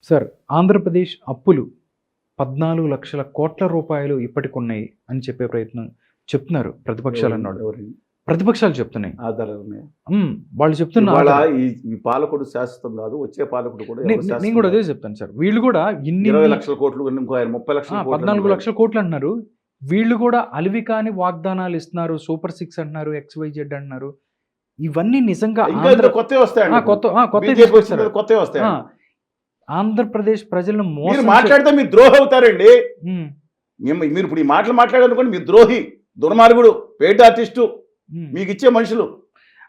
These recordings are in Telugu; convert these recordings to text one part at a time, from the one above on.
సార్, ఆంధ్రప్రదేశ్ అప్పులు 14,00,000 కోట్ల రూపాయలు ఇప్పటికున్నాయి అని చెప్పే ప్రయత్నం చెప్తున్నారు ప్రతిపక్షాలన్నోళ్ళు. ఎవరండి? ప్రతిపక్షాలు చెప్తున్నాయి. ఆధారాలు ఉన్నాయా? వాళ్ళు చెప్తున్న ఇవాళ ఆధారాలు. ఈ పాలకుడు శాశ్వతం కాదు, వచ్చే పాలకుడు కూడా నే- ఎవరు నేను శాశ్వతం కూడా అదే కాదు. చెప్తాను సార్. వీళ్ళు కూడా ఇన్ని 20 లక్షల కోట్లు ఇంకో ఆయన 30 లక్షల కోట్లు 14 లక్షల కోట్లు అంటున్నారు. వీళ్ళు కూడా అలివి కాని వాగ్దానాలు ఇస్తున్నారు. సూపర్ 6 అంటున్నారు, XYZ అంటున్నారు. ఇవన్నీ నిజంగా ఇంకా ఇంత కొత్తవి వస్తాయండి. కొత్త BJP వచ్చిన తర్వాత కొత్తవి వస్తాయి. ఆంధ్రప్రదేశ్ ప్రజలను మీరు మోసం మాట్లాడితే మీరు ద్రోహి అవుతారండి. ఉమ్, మీరు ఇప్పుడు ఈ మాటలు మాట్లాడారనుకోండి, మీరు ద్రోహి, దుర్మార్గుడు, పెయిడ్ ఆర్టిస్టు, ఉమ్. మీకు ఇచ్చే మనుషులు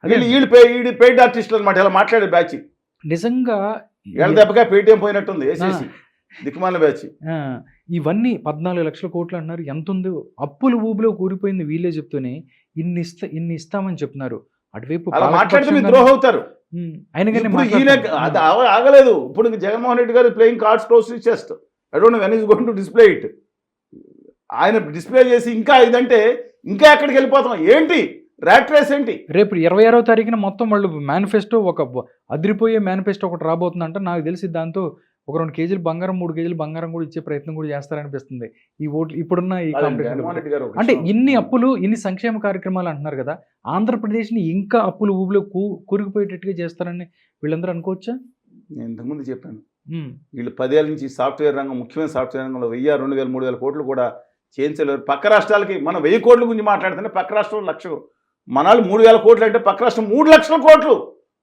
అదే వీళ్ళు పెయిడ్ ఆర్టిస్టులు అనమాట. ఇలా మాట్లాడే బ్యాచ్ నిజంగా ఏళ్ళ దెబ్బగా పేటీఎం పోయినట్టుంది వేసేసి దిక్కుమాల బ్యాచ్. ఆ, ఇవన్నీ 14 లక్షల కోట్లు అంటున్నారు. ఎంత ఉందో అప్పుల ఊబిలో కూరిపోయింది వీళ్ళే చెప్తూనే ఇన్ని ఇస్తామని చెప్తున్నారు. అటువైపు అలా మాట్లాడితే మీరు పాలకపక్షం ద్రోహం అవుతారు. ఆయన కానీ ఇప్పుడు ఈయన అది ఆగలేదు. ఇప్పుడు జగన్మోహన్ రెడ్డి గారు playing cards close chest. I don't know when is going to display it. ఆయన డిస్ప్లే చేసి ఇంకా ఇదంటే ఇంకా ఎక్కడికి వెళ్ళిపోతాం ఏంటి? ర్యాట్ రేస్ ఏంటి? రేపు 26వ తారీఖున మొత్తం వాళ్ళు మేనిఫెస్టో అదిరిపోయే మేనిఫెస్టో ఒకటి రాబోతుందంట. నాకు తెలిసి దాంతో ఒక 2 కేజీలు బంగారం 3 కేజీలు బంగారం కూడా ఇచ్చే ప్రయత్నం కూడా చేస్తారనిపిస్తుంది. ఈ ఓట్లు ఇప్పుడున్న ఈ కాంపిటీషన్ జగన్మోహన్ రెడ్డి గారు ఒక అంటే విషయం- ఇన్ని అప్పులు ఇన్ని సంక్షేమ కార్యక్రమాలు అంటున్నారు కదా, ఆంధ్రప్రదేశ్ని ఇంకా అప్పులు ఊబిలో కూరుకుపోయేటట్టుగా చేస్తారని వీళ్ళందరూ అనుకోవచ్చా? నేను ఇంతకుముందు చెప్పాను, ఉమ్, వీళ్ళు 10 ఏళ్ళ నుంచి సాఫ్ట్వేర్ రంగం, ముఖ్యమైన సాఫ్ట్వేర్ రంగంలో 1000, 2000, 3000 కోట్లు కూడా చేయించలేరు. పక్క రాష్ట్రాలకి మనం 1000 కోట్ల గురించి మాట్లాడుతుంటే పక్క రాష్ట్రం 1,00,000, మనాలు 3000 కోట్లు అంటే పక్క రాష్ట్రం 3 లక్షల కోట్లు.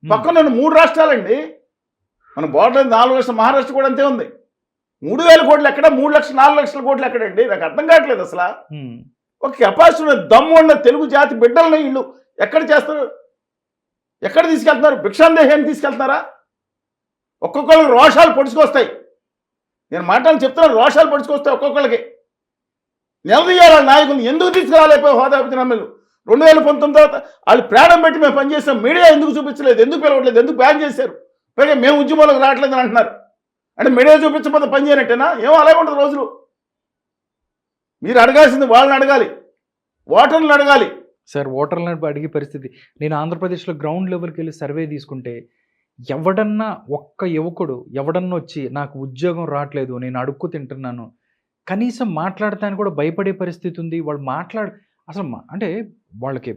పక్కన 3 రాష్ట్రాలండి. మన బోర్డర్ 4 లక్షలు, మహారాష్ట్ర కూడా అంతే ఉంది. 3,000 కోట్లు ఎక్కడ, 3 లక్షలు 4 లక్షల కోట్లు ఎక్కడండి? నాకు అర్థం కావట్లేదు అసలు. ఉమ్, ఒక కెపాసిటీ ఉన్న దమ్ము ఉన్న తెలుగు జాతి బిడ్డలని వీళ్ళు ఎక్కడ చేస్తారు? ఎక్కడ తీసుకెళ్తున్నారు? భిక్షాందేహాన్ని తీసుకెళ్తున్నారా? ఒక్కొక్కరికి రోషాలు పొడుచుకొస్తాయి. నేను మాట్లాడి చెప్తున్నాను, రోషాలు పొడుచుకొస్తాయి ఒక్కొక్కరికి. నిలదీయాలి నాయకులు. ఎందుకు తీసుకురాలేకపోయి హోదా విధానాలు? 2019 తర్వాత వాళ్ళు ప్రాణం పెట్టి మేము పనిచేస్తాం, మీడియా ఎందుకు చూపించలేదు, ఎందుకు పిలవట్లేదు, ఎందుకు బ్యాన్ చేశారు? పైగా మేము ఉద్యమాలకు రావట్లేదని అంటున్నారు. అంటే మీడియా చూపించకపోతే పని చేయనట్టేనా? ఏమో అలాగే ఉంటుంది రోజులు. మీరు అడగాల్సింది వాళ్ళని అడగాలి, ఓటర్లను అడగాలి. సార్, ఓటర్లను అడిగే పరిస్థితి. నేను ఆంధ్రప్రదేశ్లో గ్రౌండ్ లెవెల్కి వెళ్ళి సర్వే తీసుకుంటే ఎవడన్నా ఒక్క యువకుడు ఎవడన్నా వచ్చి నాకు ఉద్యోగం రావట్లేదు, నేను అడుక్కు తింటున్నాను, కనీసం మాట్లాడటానికి కూడా భయపడే పరిస్థితి ఉంది. వాళ్ళు అసలు అంటే వాళ్ళకి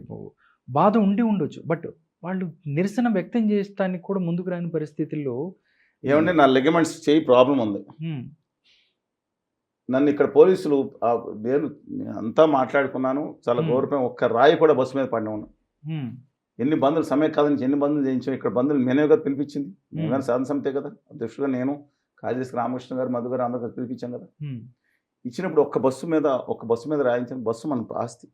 బాధ ఉండొచ్చు, బట్ వాళ్ళు నిరసన వ్యక్తం చేస్తానికి కూడా ముందుకు రాని పరిస్థితుల్లో ఏమంటే నా లెగమెంట్స్ చేయి ప్రాబ్లం ఉంది. ఉమ్, నన్ను ఇక్కడ పోలీసులు నేను అంతా మాట్లాడుకున్నాను, చాలా Hmm. గౌరవం. ఒక్క రాయి కూడా బస్సు మీద పడిన ఉన్నా. ఉమ్, ఎన్ని బంధువులు సమయకాల నుంచి ఎన్ని బంధువులు చేయించాం. ఇక్కడ బంధువులు మేనే కదా పిలిపించింది. నేను సాధన సమితే కదా అధ్యక్షుడుగా, నేను కాళేశ్వర రామకృష్ణ గారు, మధు గారు అందరూ పిలిపించాం కదా. ఉమ్, ఇచ్చినప్పుడు ఒక్క బస్సు మీద రాయించిన బస్సు మన ఆస్తి,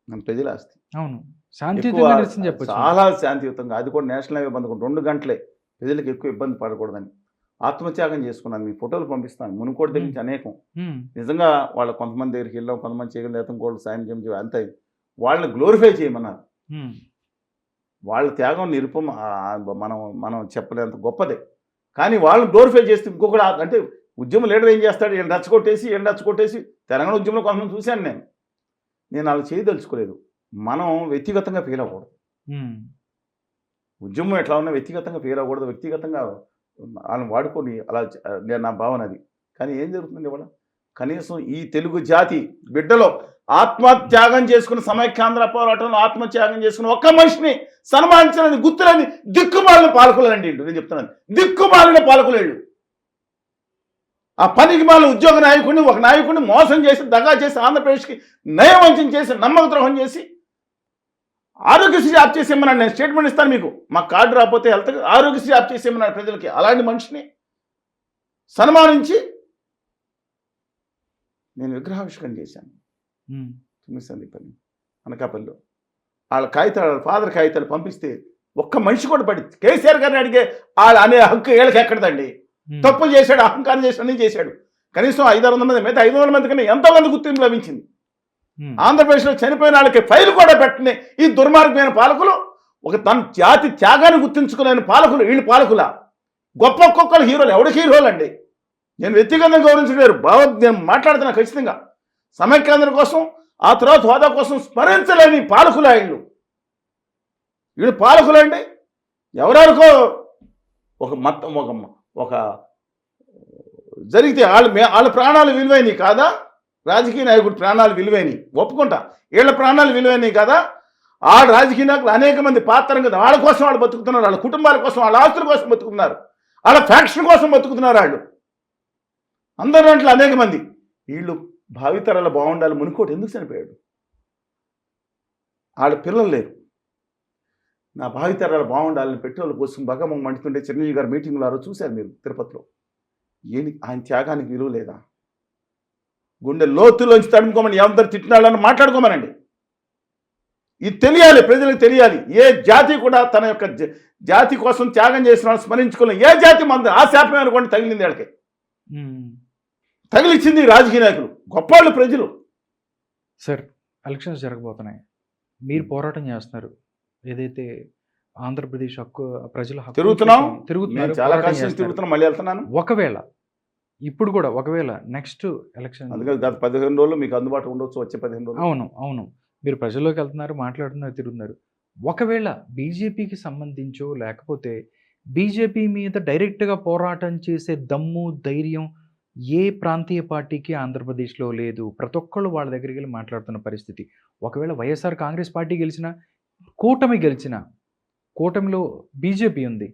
మన ప్రజల ఆస్తి. అవును, ఎక్కువ శాంతియుతంగా నిరసన చెప్పచ్చు. చాలా శాంతియుతంగా, అది కూడా నేషనల్ హైవే బంధు 2 గంటలే, ప్రజలకు ఎక్కువ ఇబ్బంది పడకూడదని ఆత్మత్యాగం చేసుకున్నాను. మీ ఫోటోలు పంపిస్తాను. మునుకోటి దగ్గర నుంచి అనేకం. నిజంగా వాళ్ళ కొంతమంది దగ్గరికి వెళ్ళాం, కొంతమంది చేయగలిగితే ఇంకోళ్ళు సాయం చేయడం అంతే. వాళ్ళని గ్లోరిఫై చేయమన్నారు. వాళ్ళ త్యాగం మనం చెప్పలేంత గొప్పదే. కానీ వాళ్ళని గ్లోరిఫై చేస్తే ఇంకొకటి అంటే ఉద్యమ లీడర్ ఏం చేస్తాడు? ఈయన రచ్చగొట్టేసి తెలంగాణ ఉద్యమంలో కొంతమంది చూశాను నేను అలా చేయదలుచుకోలేదు. మనం వ్యక్తిగతంగా ఫీల్ అవ్వకూడదు. ఉద్యమం ఎట్లా ఉన్నా వ్యక్తిగతంగా ఫీల్ అవ్వకూడదు. వ్యక్తిగతంగా వాళ్ళని వాడుకొని అలా నేను నా భావన అది. కానీ ఏం జరుగుతుంది ఇవాళ? కనీసం ఈ తెలుగు జాతి బిడ్డలో ఆత్మత్యాగం చేసుకున్న సమైక్యాంధ్ర పోరాటంలో ఆత్మత్యాగం చేసుకున్న ఒక్క మనిషిని సన్మానించాలని గుర్తులని దిక్కుమాలిన పాలకులండి. నేను చెప్తున్నాను, దిక్కుమాలిన పాలకులేళ్ళు. ఆ పనికి మాలిన ఉద్యోగ నాయకుడిని, ఒక నాయకుడిని మోసం చేసి, దగా చేసి, ఆంధ్రప్రదేశ్కి నయవంచం చేసి, నమ్మక ద్రోహం చేసి, ఆరోగ్యశ్రీ ఆప్ చేసేమన్నాడు. నేను స్టేట్మెంట్ ఇస్తాను మీకు. మా కార్డు రాకపోతే హెల్త్ ఆరోగ్యశ్రీ ఆప్ చేసేమన్నాడు ప్రజలకి. అలాంటి మనిషిని సన్మానించి నేను విగ్రహావిష్కరణ చేశాను 9 సందీపల్లి అనకాపల్లిలో. వాళ్ళ కాగితాలు, ఫాదర్ కాగితాలు పంపిస్తే ఒక్క మనిషి కూడా పడి కేసీఆర్ గారిని అడిగే వాళ్ళ అనే హక్కు వీళ్ళకి ఎక్కడదండి? తప్పులు చేశాడు, అహంకారం చేసి అన్నీ చేశాడు. కనీసం 500 మంది మీద 500 మంది కన్నా ఎంతోమంది గుర్తింపు లభించింది. ఆంధ్రప్రదేశ్లో చనిపోయిన వాళ్ళకి ఫైల్ కూడా పెట్టని ఈ దుర్మార్గమైన పాలకులు, ఒక తన జాతి త్యాగాన్ని గుర్తించుకునే పాలకులు వీళ్ళు పాలకులా? గొప్ప ఒక్కొక్కరు హీరోలు. ఎవరికి హీరోలు అండి? నేను వ్యక్తిగతంగా గౌరవించలేరు. నేను మాట్లాడుతున్నా ఖచ్చితంగా. సమైక్యాంధ్ర కోసం, ఆ తర్వాత హోదా కోసం స్మరించలేని పాలకులు వీళ్ళు పాలకులండి. ఎవరెవరికో ఒక జరిగితే వాళ్ళ ప్రాణాలు విలువైనవి కాదా? రాజకీయ నాయకుడు ప్రాణాలు విలువైనవి ఒప్పుకుంటా, వీళ్ళ ప్రాణాలు విలువైనవి కదా. ఆ రాజకీయ నాయకులు అనేక మంది పాత్రం కదా, వాళ్ళ కోసం వాళ్ళు బతుకుతున్నారు, వాళ్ళ కుటుంబాల కోసం, వాళ్ళ ఆస్తుల కోసం బతుకుతున్నారు, వాళ్ళ ఫ్యాక్షన్ కోసం బతుకుతున్నారు వాళ్ళు అందరూ. అంటే అనేక మంది వీళ్ళు భావితరాలు బాగుండాలి మునుకోటి ఎందుకు చనిపోయాడు? వాళ్ళ పిల్లలు లేరు, నా భావితరాలు బాగుండాలని పెట్రోల్ కోసం బగమం మండుతుంటే చిరంజీవి గారు మీటింగ్లో ఆ రోజు చూశారు మీరు తిరుపతిలో. ఆయన త్యాగానికి విలువ లేదా? గుండె లోతులోంచి తడుముకోమని ఎవరు తిట్టినాళ్ళని మాట్లాడుకోమనండి. ఇది తెలియాలి, ప్రజలకు తెలియాలి. ఏ జాతి కూడా తన యొక్క జాతి కోసం త్యాగం చేసిన వాళ్ళు స్మరించుకున్న ఏ జాతి మంది ఆ శాపం అనుకోండి తగిలింది వాళ్ళకి, తగిలిచ్చింది రాజకీయ నాయకులు, గొప్పవాళ్ళు ప్రజలు. సార్, ఎలక్షన్స్ జరగబోతున్నాయి, మీరు పోరాటం చేస్తున్నారు, ఏదైతే ఆంధ్రప్రదేశ్ హక్కు ప్రజల హక్కు తిరుగుతున్నారు, చాలా కష్టం తిరుగుతున్నాం, మళ్ళీ వెళ్తున్నాను. ఒకవేళ ఇప్పుడు కూడా ఒకవేళ నెక్స్ట్ ఎలక్షన్ అందుకని గత 15 రోజులు మీకు అందుబాటులో ఉండొచ్చు, వచ్చే 15 రోజులు. అవును మీరు ప్రజల్లోకి వెళ్తున్నారు, మాట్లాడుతున్నారు, తిరుగుతున్నారు. ఒకవేళ బీజేపీకి సంబంధించో లేకపోతే బీజేపీ మీద డైరెక్ట్గా పోరాటం చేసే దమ్ము ధైర్యం ఏ ప్రాంతీయ పార్టీకి ఆంధ్రప్రదేశ్లో లేదు. ప్రతి ఒక్కళ్ళు వాళ్ళ దగ్గరికి వెళ్ళి మాట్లాడుతున్న పరిస్థితి. ఒకవేళ వైఎస్ఆర్ కాంగ్రెస్ పార్టీ గెలిచినా, కూటమి గెలిచినా, కూటమిలో బీజేపీ ఉంది,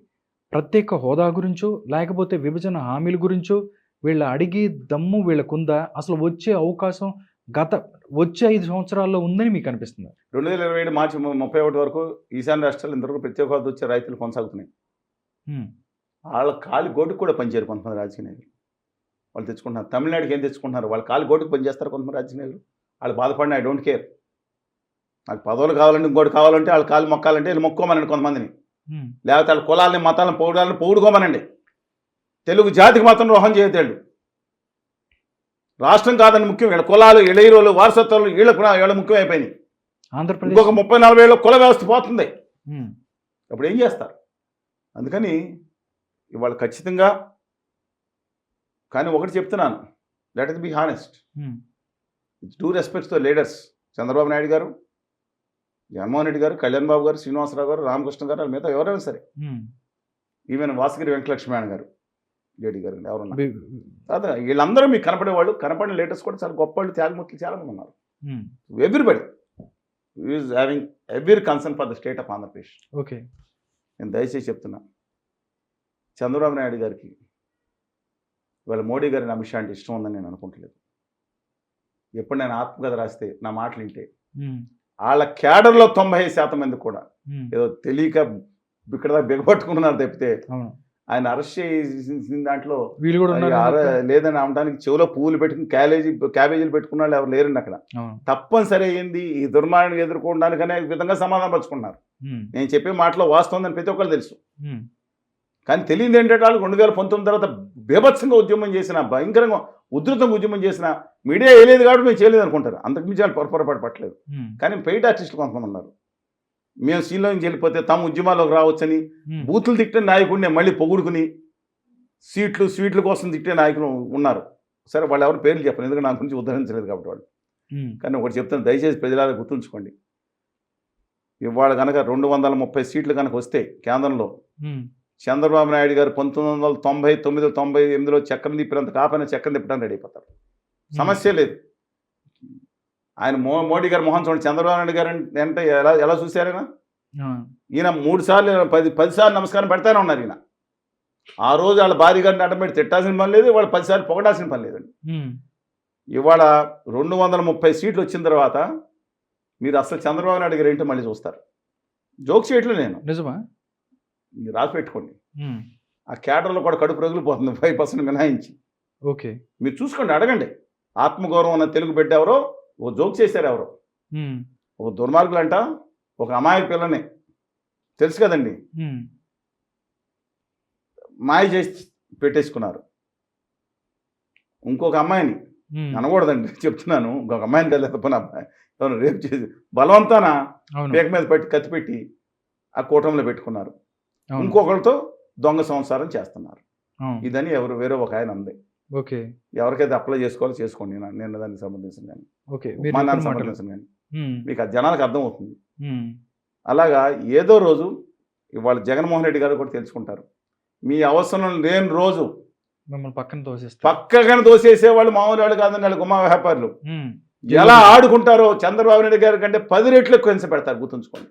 ప్రత్యేక హోదా గురించో లేకపోతే విభజన హామీల గురించో వీళ్ళ అడిగే దమ్ము వీళ్ళకుందా? అసలు వచ్చే అవకాశం వచ్చే 5 సంవత్సరాల్లో ఉందని మీకు అనిపిస్తుంది? 2027 మార్చి 31 వరకు ఈశాన్య రాష్ట్రాలు ఇంతవరకు ప్రత్యేక హోదా వచ్చే రైతులు కొనసాగుతున్నాయి. వాళ్ళ కాలి గోటుకు కూడా పనిచేయరు కొంతమంది రాజకీయ నాయకులు. వాళ్ళు తెచ్చుకుంటున్నారు, తమిళనాడుకి ఏం తెచ్చుకుంటున్నారు, వాళ్ళ కాలి గోటుకు పనిచేస్తారు కొంతమంది రాజకీయ నాయకులు. వాళ్ళు బాధపడిన ఐ డోంట్ కేర్, నాకు పదవులు కావాలంటే ఇంకోటి కావాలంటే వాళ్ళు కాలు మొక్కాలంటే వీళ్ళు మొక్కోమనండి కొంతమందిని, లేకపోతే వాళ్ళ కులాలని మతాలను పొగుడుకోమనండి. తెలుగు జాతికి మాత్రం ద్రోహం చేయతేళ్ళు. రాష్ట్రం కాదని ముఖ్యం, వీళ్ళ కులాలు, ఇళయిరోలు, వారసత్వాలు వీళ్ళ ముఖ్యం అయిపోయినాయి. ఆంధ్రప్రదేశ్ ఇంకొక 30-40 ఏళ్ళ కుల వ్యవస్థ పోతుంది, అప్పుడు ఏం చేస్తారు? అందుకని ఇవాళ ఖచ్చితంగా, కానీ ఒకటి చెప్తున్నాను, let is be honest, do respects the leaders. Chandrababu Naidu గారు, జగన్మోహన్ రెడ్డి గారు, కళ్యాణ్ బాబు గారు, శ్రీనివాసరావు గారు, రామకృష్ణ గారు, వాళ్ళ మీద ఎవరైనా సరే, ఈవెన్ వాసగిరి వెంకటలక్ష్మీ గారు, జేడీ గారు, ఎవరున్నా కాదు, వీళ్ళందరూ మీకు కనపడేవాళ్ళు, కనపడిన లీడర్స్ కూడా చాలా గొప్ప వాళ్ళు, త్యాగమూర్తులు చాలా మంది ఉన్నారు. Everybody is having every concern for the state of Andhra Pradesh. Okay, నేను దయచేసి చెప్తున్నా, చంద్రబాబు నాయుడు గారికి ఇవాళ మోడీ గారిని అమిత్ షా అంటే ఇష్టం ఉందని నేను అనుకుంటలేదు. ఎప్పుడు నేను ఆత్మకథ రాస్తే నా మాటలు వింటే వాళ్ళ క్యాడర్లో 90% మంది కూడా ఏదో తెలియక ఇక్కడ బిగపట్టుకుంటున్నారు తప్పితే ఆయన అరెస్ట్ చేసిన దాంట్లో లేదని అనడానికి చెవులో పువ్వులు పెట్టుకుని క్యాబేజీలు పెట్టుకున్న వాళ్ళు ఎవరు లేరండి అక్కడ. తప్పనిసరి అయ్యింది, ఈ దుర్మార్గాన్ని ఎదుర్కోవడానికి అనే విధంగా సమాధానం పరుచుకున్నారు. నేను చెప్పే మాటలో వాస్తవం ప్రతి ఒక్కరు తెలుసు, కానీ తెలియదు ఏంటంటే వాళ్ళు 2019 తర్వాత బీభత్సంగా ఉద్యమం చేసిన, భయంకరంగా ఉధృతంగా ఉద్యమం చేసిన మీడియా వేయలేదు కాబట్టి మేము చేయలేదు అనుకుంటారు. అంతకుమించి వాళ్ళు పొరపాటు పట్టలేదు. కానీ పెయిడ్ ఆర్టిస్టులు కొంతమంది ఉన్నారు, మేము సీన్లోకి వెళ్ళిపోతే తమ ఉద్యమాల్లోకి రావచ్చని బూతులు తిట్టిన నాయకుడిని మళ్ళీ పొగుడుకుని స్వీట్ల కోసం తిట్టే నాయకులు ఉన్నారు. సరే, వాళ్ళు ఎవరు పేర్లు చెప్పను, ఎందుకంటే నా గురించి ఉద్ధరించలేదు కాబట్టి వాళ్ళు. కానీ ఒకటి చెప్తాను, దయచేసి ప్రజలారా గుర్తుంచుకోండి, ఇవాళ కనుక 230 సీట్లు కనుక వస్తే కేంద్రంలో, చంద్రబాబు నాయుడు గారు 1999-98లో చక్రం తిప్పినంత కాపైనా చక్రం తిప్పడానికి రెడీ అయిపోతారు, సమస్య లేదు. ఆయన మోడీ గారు మొహం చూడండి, చంద్రబాబు నాయుడు గారు అంటే ఎలా చూశారైనా, ఈయన 3 సార్లు 10 సార్లు నమస్కారం పెడతానే ఉన్నారు. ఈయన ఆ రోజు వాళ్ళ భార్య గారిని అడ్డం పెట్టి తిట్టాల్సిన పని లేదు, వాళ్ళు 10 సార్లు పొగడాల్సిన పని లేదండి. ఇవాళ 230 సీట్లు వచ్చిన తర్వాత మీరు అసలు చంద్రబాబు నాయుడు గారు ఏంటో మళ్ళీ చూస్తారు. జోక్ చేయట్లేదు నేను, నిజమా, మీరు రాసి పెట్టుకోండి. ఆ క్యాడర్లో కూడా కడుపు రగిలిపోతుంది 5% మినహాయించి. ఓకే, మీరు చూసుకోండి, అడగండి. ఆత్మగౌరవం ఉన్న తెలుగు బిడ్డ ఎవరో ఓ జోక్ చేశారు, ఎవరో ఒక దుర్మార్గులు అంట ఒక అమాయక పిల్లని తెలుసు కదండి, మాయ చేసి పెట్టేసుకున్నారు. ఇంకొక అమ్మాయిని అనకూడదండి చెప్తున్నాను, ఇంకొక అమ్మాయిని తెలియదు పని, అబ్బాయి ఎవరు రేపు చేసి బలవంతాన పేక మీద పెట్టి కత్తి పెట్టి ఆ కూటమిలో పెట్టుకున్నారు. ఇంకొకరితో దొంగ సంసారం చేస్తున్నారు. ఇదని ఎవరు వేరే ఒక ఆయన ఉంది. ఓకే, ఎవరికైతే అప్లై చేసుకోవాలో చేసుకోండి, నేను దానికి సంబంధించిన కానీ మా నాన్న సంబంధించిన కానీ మీకు ఆ జనాలకు అర్థమవుతుంది. అలాగా ఏదో రోజు ఇవాళ జగన్మోహన్ రెడ్డి గారు కూడా తెలుసుకుంటారు, మీ అవసరం లేని రోజు మిమ్మల్ని పక్కన తోసేస్తారు. పక్కగా దోసేసేవాళ్ళు మామూలు వాళ్ళు కాదండి, వాళ్ళు గుమ్మా వ్యాపారులు. ఉమ్. ఎలా ఆడుకుంటారో చంద్రబాబు నాయుడు గారి కంటే 10 రెట్లు ఎక్కువ హింస పెడతారు, గుర్తుంచుకోండి.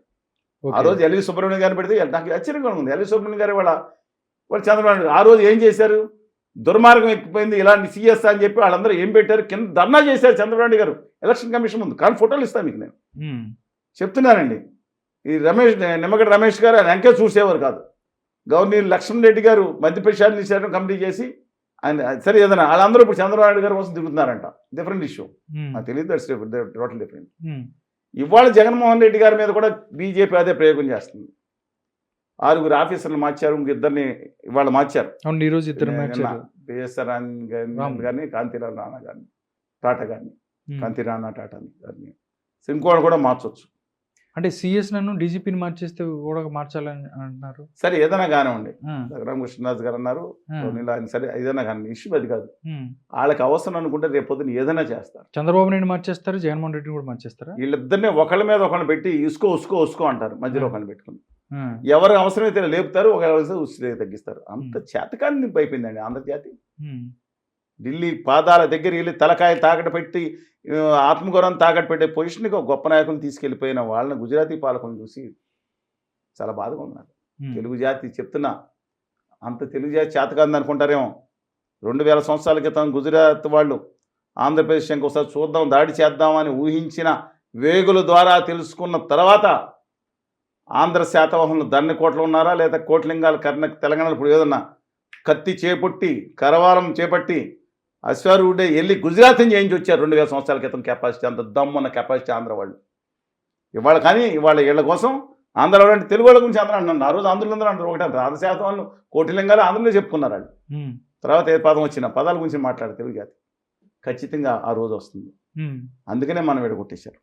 ఆ ఓకే. రోజు ఎల్వి సుబ్రహ్మణ్యం గారిని పెడితే నాకు ఆశ్చర్యంగా ఉంది. ఎల్వి సుబ్రహ్మణ్యం గారు వాళ్ళు చంద్రబాబు నాయుడు ఆ రోజు ఏం చేశారు? దుర్మార్గం ఎక్కిపోయింది ఇలాంటి సీఎస్ అని చెప్పి వాళ్ళందరూ ఏం పెట్టారు? కింద ధర్నా చేశారు చంద్రబాబు నాయుడు గారు ఎలక్షన్ కమిషన్ ముందు. కానీ ఫోటోలు ఇస్తాను మీకు నేను, ఉమ్. చెప్తున్నానండి. ఈ నిమ్మగడ్డ రమేష్ గారు ఆయన ఎంకే చూసేవారు కాదు. గవర్నర్ లక్ష్మణ్ రెడ్డి గారు మధ్యప్రదేశ్ నిషేధం కమిటీ చేసి ఆయన సరే ఏదైనా వాళ్ళందరూ ఇప్పుడు చంద్రబాబు నాయుడు గారి కోసం తిరుగుతున్నారంట. Different issue, um. నాకు తెలియదు. That's total different. ఉమ్. ఇవాళ జగన్మోహన్ రెడ్డి గారి మీద కూడా బీజేపీ అదే ప్రయోగం చేస్తుంది. 6 ఆఫీసర్లు మార్చారు, ఇంకిద్దరిని ఇవాళ మార్చారు. అవును, ఈ రోజు ఇద్దరు మార్చారు. బిఎస్ఆర్ గారిని, కాంతిరావు రాణా గారిని, టాటా గారిని, కాంతి రాణా టాటా గారిని, ఇంకోటి కూడా మార్చవచ్చు. అంటే సిఎస్ నన్ను డీజీపీని మార్చేస్తే కూడా మార్చాలని అంటున్నారు. సరే ఏదైనా కానివ్వండి, ఆ, రామకృష్ణరాజు గారు అన్నారు, ఆ, ఆయన సరే ఏదైనా కానీ ఇష్యూ అది కాదు. ఉమ్. వాళ్ళకి అవసరం అనుకుంటే రేపు పొద్దున ఏదైనా చేస్తారు. చంద్రబాబు నాయుడు మార్చేస్తారు, జగన్మోహన్ రెడ్డిని కూడా మార్చేస్తారా? వీళ్ళిద్దరిని ఒకళ్ళ మీద ఒకళ్ళని పెట్టి ఉసుకో అంటారు, మధ్యలో ఒకళ్ళని పెట్టుకుని ఆ, ఎవరు అవసరమైతే లేపుతారు, ఒకవేళ ఉసిరి తగ్గిస్తారు. అంత చేతకాన్ని అయిపోయిందండి ఆంధ్రజాతి. ఉమ్. ఢిల్లీ పాదాల దగ్గర వెళ్ళి తలకాయలు తాకట పెట్టి ఆత్మగౌరవం తాకట పెట్టే పొజిషన్కి ఒక గొప్ప నాయకులను తీసుకెళ్ళిపోయిన వాళ్ళని గుజరాతీ పాలకులను చూసి చాలా బాధగా ఉన్నారు. ఉమ్. తెలుగు జాతి చెప్తున్నా, అంత తెలుగు జాతి చేతకాంది అనుకుంటారేమో. 2000 సంవత్సరాల క్రితం గుజరాత్ వాళ్ళు ఆంధ్రప్రదేశ్ ఇంకోసారి చూద్దాం, దాడి చేద్దామని ఊహించిన వేగుల ద్వారా తెలుసుకున్న తర్వాత ఆంధ్ర శాతవాహనులు దండకోట్లు ఉన్నారా, లేదా కోట్లింగాలు తెలంగాణలో ఇప్పుడు ఏదన్నా కత్తి చేపట్టి కరవాలం చేపట్టి అశ్వారూఢే వెళ్ళి గుజరాత్ని చేయించి వచ్చారు 2000 సంవత్సరాల క్రితం కెపాసిటీ. అంత దమ్మున్న కెపాసిటీ ఆంధ్ర వాళ్ళు ఇవాళ. కానీ ఇవాళ వీళ్ళ కోసం ఆంధ్ర అంటే తెలుగు వాళ్ళ గురించి అందరూ అంటున్నారు. ఆ రోజు ఆంధ్రులు అందరూ అంటారు ఒకటే, ఆంధ్ర శాతం వాళ్ళు కోటిలింగాలు ఆంధ్రలో చెప్పుకున్నారు వాళ్ళు. ఉమ్. తర్వాత ఏ పదం వచ్చినా పదాల గురించి మాట్లాడే తెలుగు జాతి ఖచ్చితంగా ఆ రోజు వస్తుంది. ఉమ్. అందుకనే మనం విడగొట్టేశారు.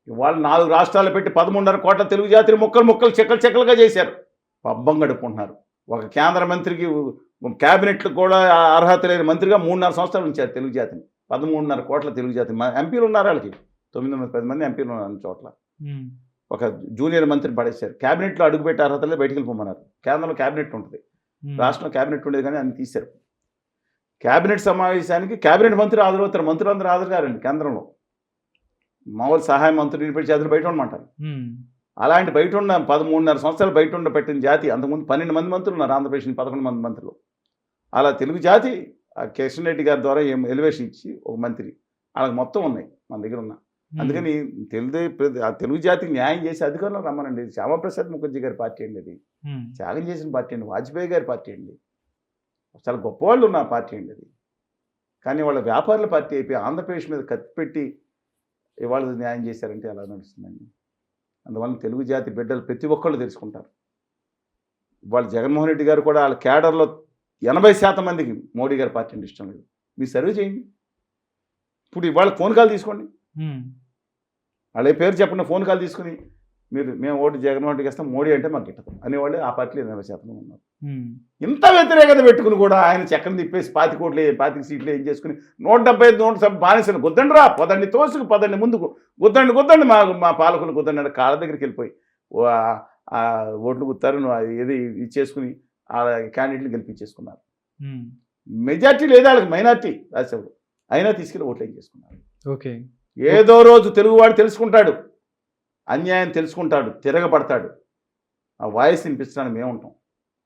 ఇవాళ 4 రాష్ట్రాలు పెట్టి 13.5 కోట్ల తెలుగు జాతిని ముక్కలు చెక్కలుగా చేశారు. పబ్బం గడుపుకుంటున్నారు. ఒక కేంద్ర మంత్రికి క్యాబినెట్లు కూడా అర్హత లేని మంత్రిగా 3.5 సంవత్సరాలు ఉంచారు తెలుగు జాతిని. 13.5 కోట్ల తెలుగు జాతి ఎంపీలు ఉన్నారు, వాళ్ళకి 9-10 మంది ఎంపీలు ఉన్నారు అన్ని చోట్ల. ఉమ్. ఒక జూనియర్ మంత్రిని పడేశారు. క్యాబినెట్లో అడుగుపెట్టే అర్హత లేదు, బయటికి వెళ్ళిపోమన్నారు. కేంద్రంలో క్యాబినెట్ ఉంటుంది, ఉమ్. రాష్ట్రంలో క్యాబినెట్ ఉండేది, కానీ అన్ని తీశారు. క్యాబినెట్ సమావేశానికి క్యాబినెట్ మంత్రి హాజరవుతారు, మంత్రులందరూ హాజరు కారండి. కేంద్రంలో మామూలు సహాయ మంత్రులు పెట్టి చేతులు బయట ఉండమంటారు. ఉమ్. అలాంటి బయట ఉన్న 13.5 సంవత్సరాలు బయట ఉండ పెట్టిన జాతి అంతకుముందు 12 మంది మంత్రులు ఉన్నారు ఆంధ్రప్రదేశ్, 11 మంది మంత్రులు. అలా తెలుగు జాతి ఆ కిషన్ రెడ్డి గారి ద్వారా ఎలివేషన్ ఇచ్చి ఒక మంత్రి వాళ్ళకి మొత్తం ఉన్నాయి మన దగ్గర ఉన్న. అందుకని తెలుగు జాతికి న్యాయం చేసి అధికారంలో రమ్మనండి. శ్యామప్రసాద్ ముఖర్జీ గారి పార్టీ అండి, అది ఉమ్. త్యాగం చేసిన పార్టీ అండి. వాజ్పేయి గారి పార్టీ అండి, చాలా గొప్పవాళ్ళు ఉన్న పార్టీ అండి అది. కానీ వాళ్ళ వ్యాపారుల పార్టీ అయిపోయి ఆంధ్రప్రదేశ్ మీద కత్తి పెట్టి ఇవాళ న్యాయం చేశారంటే అలా నడుస్తుందండి. అందువల్ల తెలుగు జాతి బిడ్డలు ప్రతి ఒక్కళ్ళు తెలుసుకుంటారు. వాళ్ళు జగన్మోహన్ రెడ్డి గారు కూడా వాళ్ళ క్యాడర్లో 80% మందికి మోడీ గారి పార్టీ అంటే ఇష్టం లేదు. మీరు సర్వే చేయండి. ఇప్పుడు ఇవాళ ఫోన్ కాల్ తీసుకోండి, ఉమ్. వాళ్ళ పేరు చెప్పండి, ఫోన్ కాల్ తీసుకుని మేము ఓటు జగన్మోహన్ రెడ్డికి ఇస్తాం, మోడీ అంటే మాకు గిట్టదు అనేవాళ్ళు ఆ పార్టీలో 80% ఉన్నారు. ఉమ్. ఇంత వ్యతిరేకత పెట్టుకుని కూడా ఆయన చక్రం తిప్పేసి 25 సీట్లు ఏం చేసుకుని 175 170 బానిసలు గుద్దండి రా, పదండి తోసుకు పదండి ముందుకు, గుద్దండి మా పాలకులు గుద్దండి కాళ్ళ దగ్గరికి వెళ్ళిపోయి ఓట్లు గుత్తారు, ఏది ఇచ్చేసుకుని ఆ క్యాండిడేట్లు గెలిపించేసుకున్నారు. ఉమ్. మెజార్టీ లేదా వాళ్ళకి మైనార్టీ రాసేవాడు, అయినా తీసుకెళ్ళి ఓట్లు ఏం చేసుకున్నారు. ఓకే. ఏదో రోజు తెలుగువాడు తెలుసుకుంటాడు, అన్యాయం తెలుసుకుంటాడు, తిరగబడతాడు. ఆ వాయిస్ వినిపించడానికి మేము ఉంటాం.